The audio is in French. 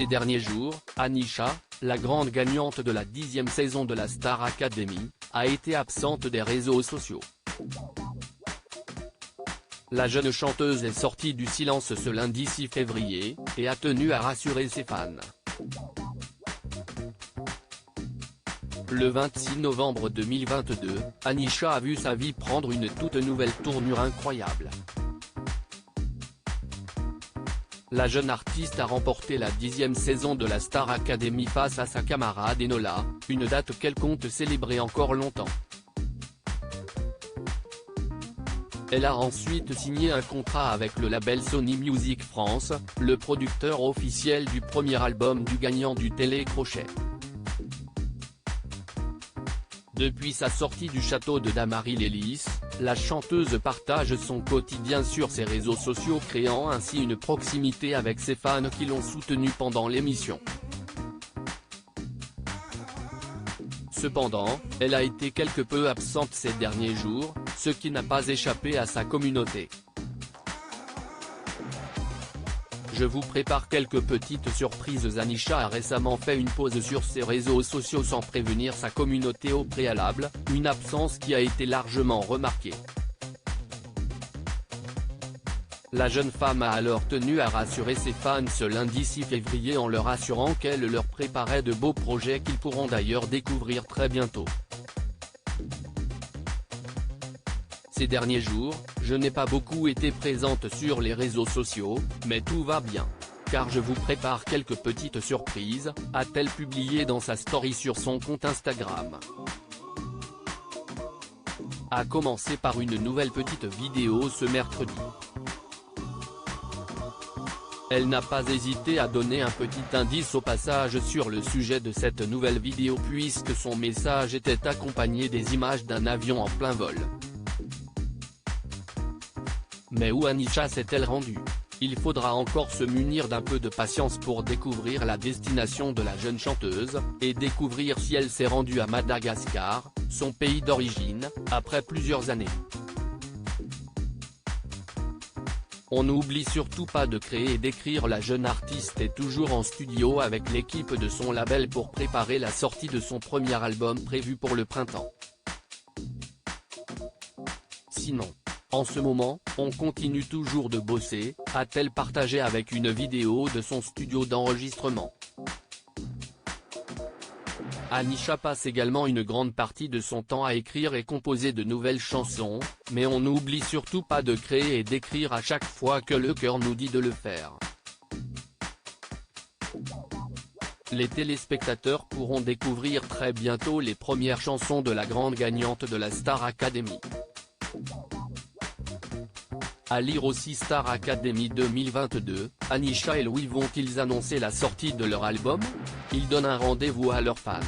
Ces derniers jours, Anisha, la grande gagnante de la 10e saison de la Star Academy, a été absente des réseaux sociaux. La jeune chanteuse est sortie du silence ce lundi 6 février, et a tenu à rassurer ses fans. Le 26 novembre 2022, Anisha a vu sa vie prendre une toute nouvelle tournure incroyable. La jeune artiste a remporté la 10e saison de la Star Academy face à sa camarade Enola, une date qu'elle compte célébrer encore longtemps. Elle a ensuite signé un contrat avec le label Sony Music France, le producteur officiel du premier album du gagnant du télécrochet. Depuis sa sortie du château de Damary-les-Lys, la chanteuse partage son quotidien sur ses réseaux sociaux, créant ainsi une proximité avec ses fans qui l'ont soutenue pendant l'émission. Cependant, elle a été quelque peu absente ces derniers jours, ce qui n'a pas échappé à sa communauté. Je vous prépare quelques petites surprises. Anisha a récemment fait une pause sur ses réseaux sociaux sans prévenir sa communauté au préalable, une absence qui a été largement remarquée. La jeune femme a alors tenu à rassurer ses fans ce lundi 6 février en leur assurant qu'elle leur préparait de beaux projets qu'ils pourront d'ailleurs découvrir très bientôt. Ces derniers jours, je n'ai pas beaucoup été présente sur les réseaux sociaux, mais tout va bien. Car je vous prépare quelques petites surprises, a-t-elle publié dans sa story sur son compte Instagram. A commencer par une nouvelle petite vidéo ce mercredi. Elle n'a pas hésité à donner un petit indice au passage sur le sujet de cette nouvelle vidéo puisque son message était accompagné des images d'un avion en plein vol. Mais où Anisha s'est-elle rendue? Il faudra encore se munir d'un peu de patience pour découvrir la destination de la jeune chanteuse, et découvrir si elle s'est rendue à Madagascar, son pays d'origine, après plusieurs années. On n'oublie surtout pas de créer et d'écrire. La jeune artiste est toujours en studio avec l'équipe de son label pour préparer la sortie de son premier album prévu pour le printemps. Sinon, en ce moment, on continue toujours de bosser, a-t-elle partagé avec une vidéo de son studio d'enregistrement. Anisha passe également une grande partie de son temps à écrire et composer de nouvelles chansons, mais on n'oublie surtout pas de créer et d'écrire à chaque fois que le cœur nous dit de le faire. Les téléspectateurs pourront découvrir très bientôt les premières chansons de la grande gagnante de la Star Academy. À lire aussi Star Academy 2022, Anisha et Louis vont-ils annoncer la sortie de leur album? Ils donnent un rendez-vous à leurs fans.